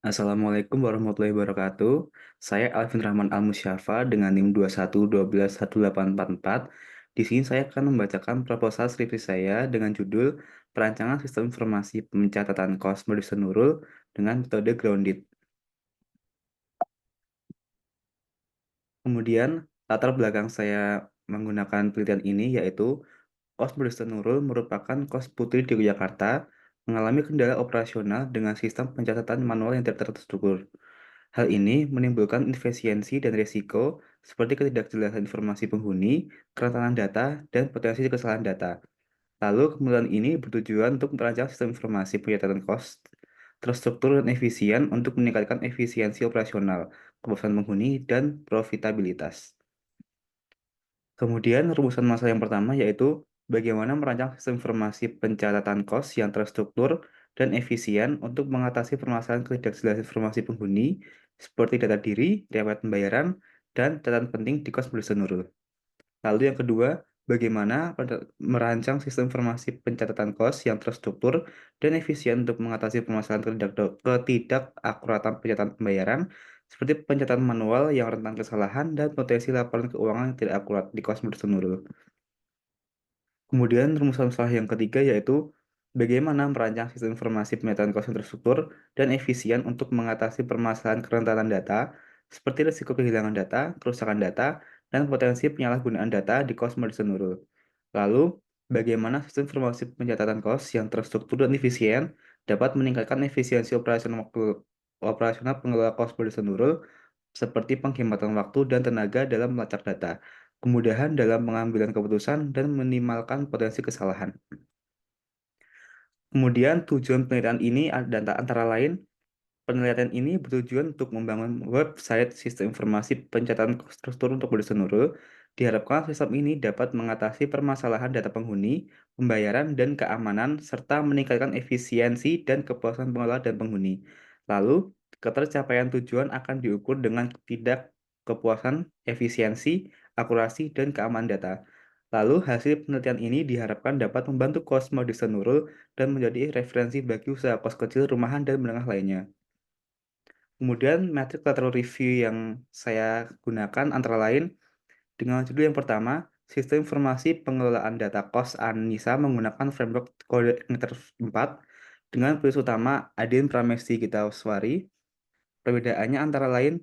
Assalamualaikum warahmatullahi wabarakatuh. Saya Alvin Rahman Al-Musyafa dengan NIM 21121844. Di sini saya akan membacakan proposal skripsi saya dengan judul Perancangan Sistem Informasi Pencatatan Kos Modus Nurul dengan metode grounded. Kemudian, latar belakang saya menggunakan penelitian ini yaitu Kos Modus Nurul merupakan kos putri di Yogyakarta mengalami kendala operasional dengan sistem pencatatan manual yang tidak terstruktur. Hal ini menimbulkan inefisiensi dan risiko seperti ketidakjelasan informasi penghuni, kerentanan data, dan potensi kesalahan data. Lalu, kemudian ini bertujuan untuk merancang sistem informasi pencatatan kos terstruktur dan efisien untuk meningkatkan efisiensi operasional, kepuasan penghuni, dan profitabilitas. Kemudian, rumusan masalah yang pertama yaitu bagaimana merancang sistem informasi pencatatan kos yang terstruktur dan efisien untuk mengatasi permasalahan ketidakjelasan informasi penghuni seperti data diri, riwayat pembayaran, dan catatan penting di kos Nurul. Lalu yang kedua, bagaimana merancang sistem informasi pencatatan kos yang terstruktur dan efisien untuk mengatasi permasalahan ketidakakuratan pencatatan pembayaran seperti pencatatan manual yang rentan kesalahan dan potensi laporan keuangan yang tidak akurat di kos Nurul. Kemudian rumusan masalah yang ketiga yaitu bagaimana merancang sistem informasi pemetaan kos yang terstruktur dan efisien untuk mengatasi permasalahan kerentanan data seperti risiko kehilangan data, kerusakan data, dan potensi penyalahgunaan data di kos Nurul. Lalu, bagaimana sistem informasi pencatatan kos yang terstruktur dan efisien dapat meningkatkan efisiensi operasional pengelola kos Nurul seperti penghematan waktu dan tenaga dalam melacak data, kemudahan dalam pengambilan keputusan, dan minimalkan potensi kesalahan. Kemudian tujuan penelitian ini antara lain, penelitian ini bertujuan untuk membangun website sistem informasi pencatatan struktur untuk Nurul. Diharapkan sistem ini dapat mengatasi permasalahan data penghuni, pembayaran, dan keamanan, serta meningkatkan efisiensi dan kepuasan pengelola dan penghuni. Lalu, ketercapaian tujuan akan diukur dengan tidak kepuasan, efisiensi, akurasi, dan keamanan data. Lalu, hasil penelitian ini diharapkan dapat membantu Cosmo Nurul dan menjadi referensi bagi usaha kos kecil, rumahan, dan menengah lainnya. Kemudian, metrik lateral review yang saya gunakan antara lain dengan judul yang pertama, Sistem Informasi Pengelolaan Data Kos Anissa menggunakan framework kode Ether 4 dengan penulis utama Adin Pramesti Gitawaswari. Perbedaannya antara lain,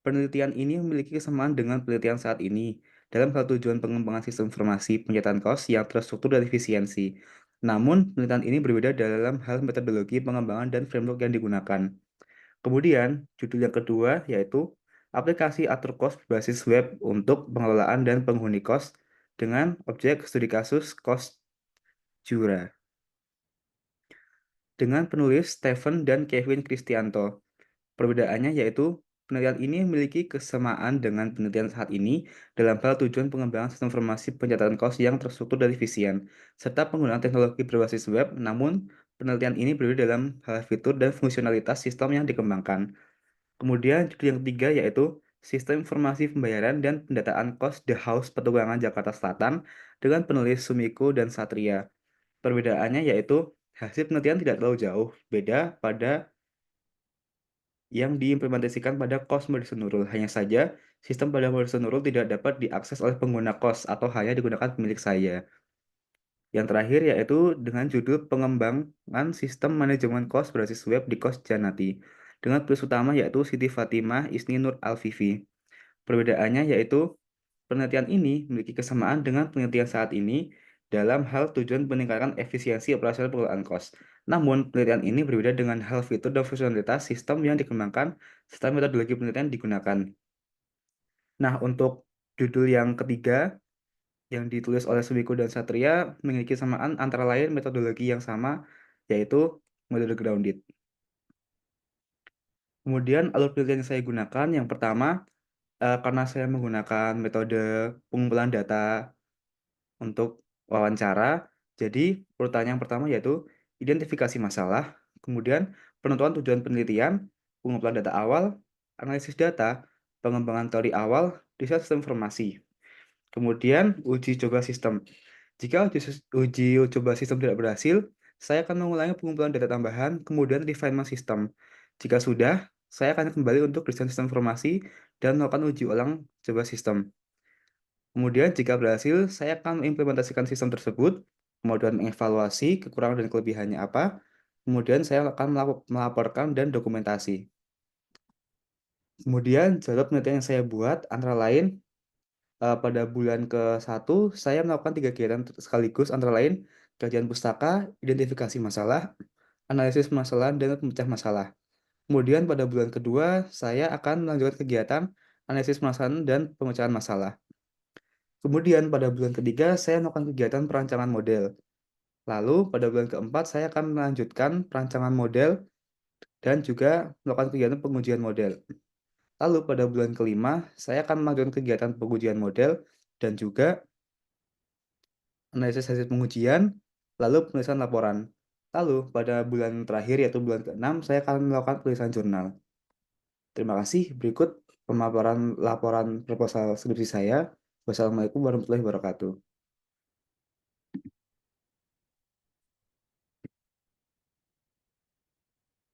penelitian ini memiliki kesamaan dengan penelitian saat ini dalam hal tujuan pengembangan sistem informasi pencatatan kos yang terstruktur dan efisiensi. Namun, penelitian ini berbeda dalam hal metodologi pengembangan dan framework yang digunakan. Kemudian, judul yang kedua yaitu aplikasi atur kos berbasis web untuk pengelolaan dan penghuni kos dengan objek studi kasus kos Jura. Dengan penulis Stephen dan Kevin Kristianto. Perbedaannya yaitu penelitian ini memiliki kesamaan dengan penelitian saat ini dalam hal tujuan pengembangan sistem informasi pencatatan kos yang terstruktur dan efisien, serta penggunaan teknologi berbasis web, namun penelitian ini berbeda dalam hal fitur dan fungsionalitas sistem yang dikembangkan. Kemudian judul yang ketiga yaitu Sistem Informasi Pembayaran dan Pendataan Kos The House Petugangan Jakarta Selatan dengan penulis Sumiko dan Satria. Perbedaannya yaitu hasil penelitian tidak terlalu jauh, beda pada yang diimplementasikan pada kos Nurul. Hanya saja, sistem pada Nurul tidak dapat diakses oleh pengguna kos atau hanya digunakan pemilik saya. Yang terakhir yaitu dengan judul Pengembangan Sistem Manajemen Kos Berbasis Web di Kos Janati. Dengan tulis utama yaitu Siti Fatimah Isni Nur Alfifi. Perbedaannya yaitu penelitian ini memiliki kesamaan dengan penelitian saat ini dalam hal tujuan meningkatkan efisiensi operasional pengelolaan kos. Namun, penelitian ini berbeda dengan hal fitur dan fungsionalitas sistem yang dikembangkan serta metodologi penelitian digunakan. Nah, untuk judul yang ketiga yang ditulis oleh Sumiku dan Satria memiliki kesamaan antara lain metodologi yang sama, yaitu metode grounded. Kemudian alur penelitian yang saya gunakan, yang pertama, karena saya menggunakan metode pengumpulan data untuk wawancara, jadi urutan yang pertama yaitu identifikasi masalah, kemudian penentuan tujuan penelitian, pengumpulan data awal, analisis data, pengembangan teori awal, riset sistem informasi. Kemudian uji coba sistem. Jika uji coba sistem tidak berhasil, saya akan mengulangi pengumpulan data tambahan, kemudian refinement sistem. Jika sudah, saya akan kembali untuk desain sistem informasi dan melakukan uji ulang coba sistem. Kemudian jika berhasil, saya akan mengimplementasikan sistem tersebut, kemudian mengevaluasi kekurangan dan kelebihannya apa, kemudian saya akan melaporkan dan dokumentasi. Kemudian jalur penelitian yang saya buat antara lain pada bulan ke-1 saya melakukan 3 kegiatan sekaligus antara lain kajian pustaka, identifikasi masalah, analisis masalah, dan pemecah masalah. Kemudian pada bulan kedua saya akan melanjutkan kegiatan analisis masalah dan pemecahan masalah. Kemudian pada bulan ketiga saya melakukan kegiatan perancangan model. Lalu pada bulan keempat saya akan melanjutkan perancangan model dan juga melakukan kegiatan pengujian model. Lalu pada bulan kelima saya akan melanjutkan kegiatan pengujian model dan juga analisis hasil pengujian, lalu penulisan laporan. Lalu pada bulan terakhir yaitu bulan ke-6 saya akan melakukan penulisan jurnal. Terima kasih. Berikut pemaparan laporan proposal skripsi saya. Wassalamualaikum warahmatullahi wabarakatuh.